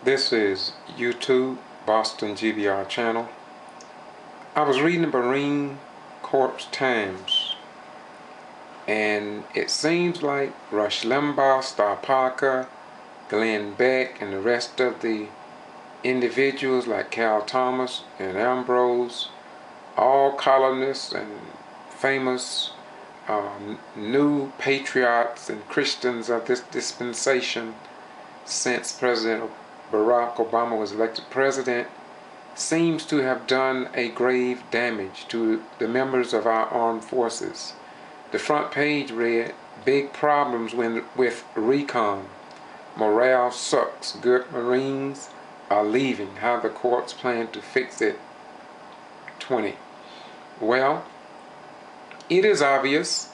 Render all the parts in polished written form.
This is YouTube, Boston G.B.R. channel. I was reading the Marine Corps Times, and it seems like Rush Limbaugh, Star Parker, Glenn Beck, and the rest of the individuals like Cal Thomas and Ambrose, all columnists and famous new patriots and Christians of this dispensation since President Barack Obama was elected president, seems to have done a grave damage to the members of our armed forces. The front page read, "Big problems with recon. Morale sucks. Good Marines are leaving. How the courts plan to fix it." 20. Well, it is obvious.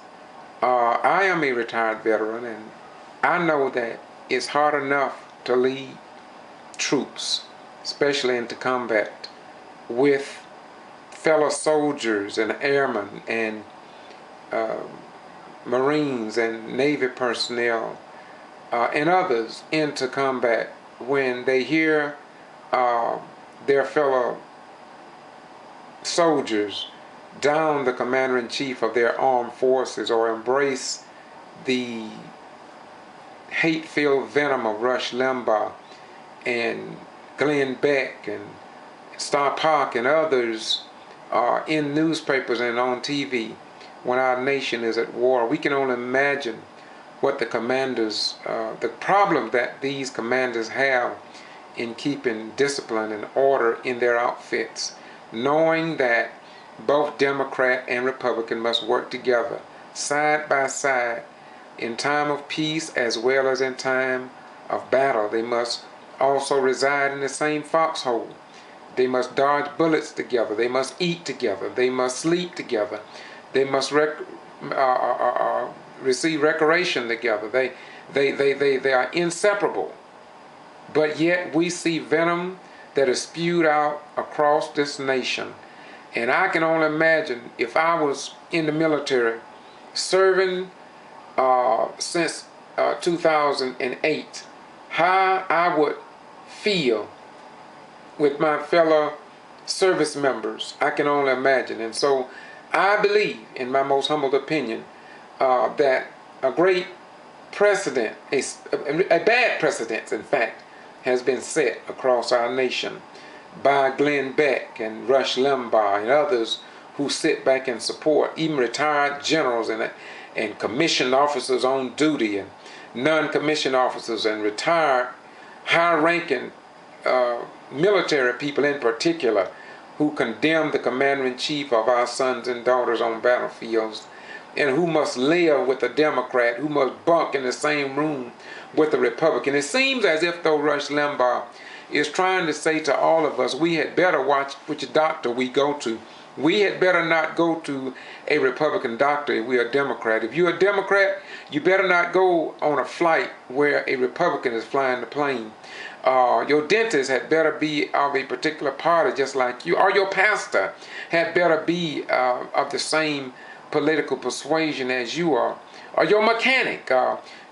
I am a retired veteran, and I know that it's hard enough to lead troops, especially into combat, with fellow soldiers and airmen and Marines and Navy personnel and others into combat when they hear their fellow soldiers down the commander-in-chief of their armed forces or embrace the hate-filled venom of Rush Limbaugh and Glenn Beck and Star Park and others in newspapers and on TV when our nation is at war. We can only imagine what the commanders, the problem that these commanders have in keeping discipline and order in their outfits, knowing that both Democrat and Republican must work together, side by side, in time of peace as well as in time of battle. They must also reside in the same foxhole. They must dodge bullets together. They must eat together. They must sleep together. They must receive recreation together. They are inseparable. But yet we see venom that is spewed out across this nation. And I can only imagine if I was in the military serving since 2008, how I would feel with my fellow service members. I can only imagine. And so I believe, in my most humble opinion, that a great precedent, a bad precedent, in fact, has been set across our nation by Glenn Beck and Rush Limbaugh and others who sit back and support, even retired generals and commissioned officers on duty and non-commissioned officers and retired high-ranking military people in particular who condemn the commander-in-chief of our sons and daughters on battlefields and who must live with a Democrat, who must bunk in the same room with a Republican. It seems as if though Rush Limbaugh is trying to say to all of us, we had better watch which doctor we go to. We had better not go to a Republican doctor if we are Democrat. If you're a Democrat, you better not go on a flight where a Republican is flying the plane. Your dentist had better be of a particular party just like you, or your pastor had better be of the same political persuasion as you are, or your mechanic,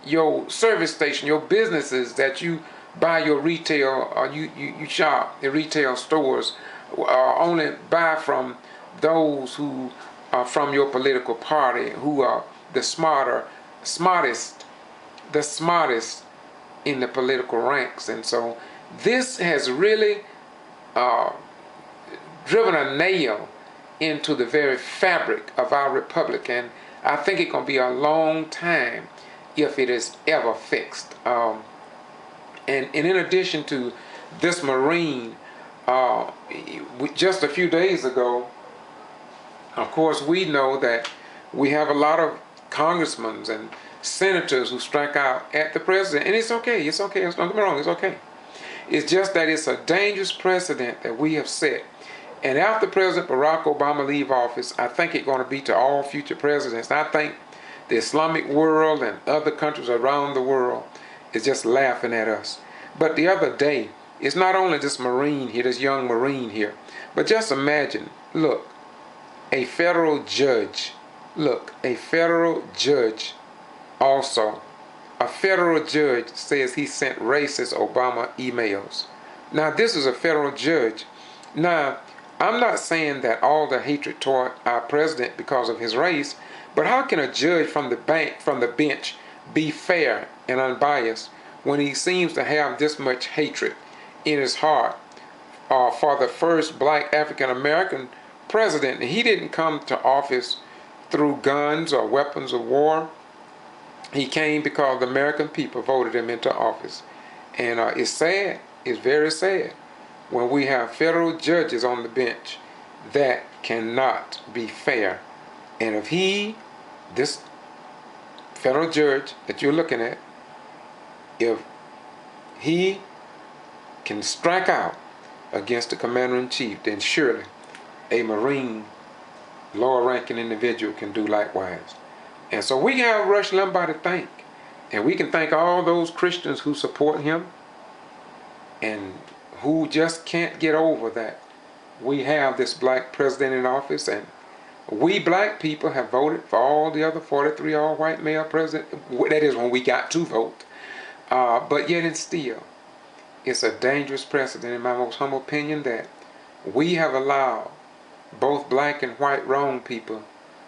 your service station, your businesses that you buy your retail, or you shop in retail stores, only buy from those who are from your political party, who are the smartest in the political ranks. And so this has really driven a nail into the very fabric of our republic, and I think it's going to be a long time if it is ever fixed. And in addition to this Marine, just a few days ago, of course, we know that we have a lot of congressmen and senators who strike out at the president, and it's okay. It's okay. Don't get me wrong. It's okay. It's just that it's a dangerous precedent that we have set. And after President Barack Obama leave office, I think it's going to be to all future presidents. I think the Islamic world and other countries around the world is just laughing at us. But the other day, it's not only this Marine here, this young Marine here, but just imagine, look, a federal judge also a federal judge says he sent racist Obama emails. Now, this is a federal judge. Now, I'm not saying that all the hatred toward our president because of his race, but how can a judge from the bench be fair and unbiased when he seems to have this much hatred in his heart for the first black African American president? And he didn't come to office through guns or weapons of war. He came because the American people voted him into office. And it's sad, it's very sad, when we have federal judges on the bench that cannot be fair. And if this federal judge that you're looking at, if he can strike out against the commander-in-chief, then surely a Marine, lower-ranking individual can do likewise. And so we have Rush Limbaugh to thank. And we can thank all those Christians who support him and who just can't get over that we have this black president in office. And we black people have voted for all the other 43 all-white male presidents. That is when we got to vote. But yet and still, it's a dangerous precedent, in my most humble opinion, that we have allowed both black and white wrong people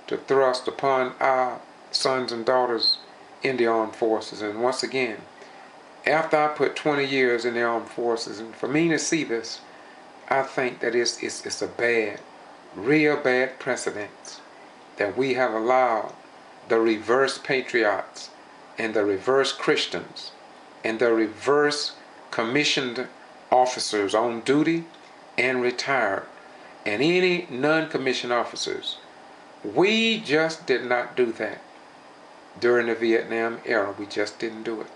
to thrust upon our sons and daughters in the armed forces. And once again, after I put 20 years in the armed forces, and for me to see this, I think that it's a bad, real bad precedent that we have allowed the reverse patriots and the reverse Christians and the reverse commissioned officers on duty and retired and any non-commissioned officers. We just did not do that during the Vietnam era. We just didn't do it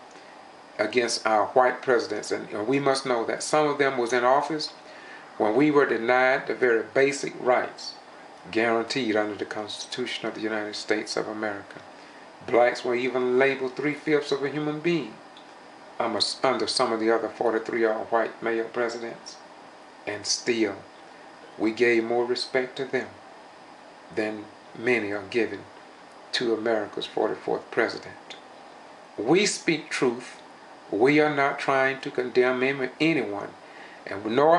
against our white presidents. And we must know that some of them was in office when we were denied the very basic rights guaranteed under the Constitution of the United States of America. Blacks were even labeled 3/5 of a human being under some of the other 43 all-white male presidents. And still, we gave more respect to them than many are given to America's 44th president. We speak truth. We are not trying to condemn anyone, and nor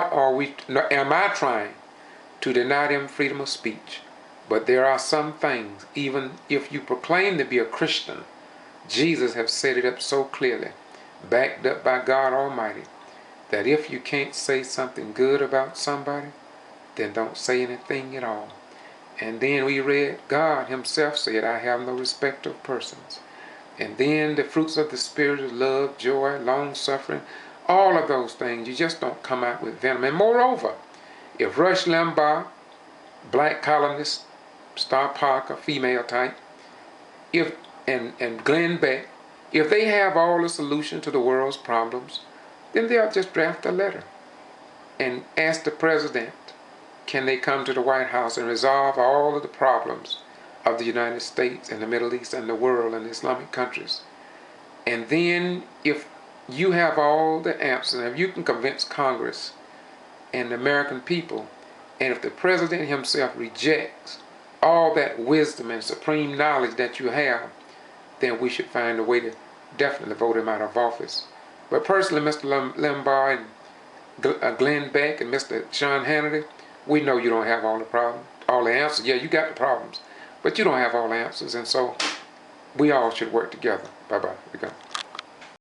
am I trying to deny them freedom of speech. But there are some things, even if you proclaim to be a Christian, Jesus has set it up so clearly, backed up by God Almighty, that if you can't say something good about somebody, then don't say anything at all. And then we read, God himself said, I have no respect of persons. And then the fruits of the Spirit is love, joy, long-suffering, all of those things. You just don't come out with venom. And moreover, if Rush Limbaugh, black columnist, Star Parker, female type, and Glenn Beck, if they have all the solution to the world's problems, then they'll just draft a letter and ask the president, can they come to the White House and resolve all of the problems of the United States and the Middle East and the world and the Islamic countries? And then if you have all the answers, and if you can convince Congress and the American people, and if the president himself rejects all that wisdom and supreme knowledge that you have, then we should find a way to definitely vote him out of office. But personally, Mr. Limbaugh and Glenn Beck and Mr. Sean Hannity, we know you don't have all the answers. Yeah, you got the problems, but you don't have all the answers, and so we all should work together. Bye-bye. We go.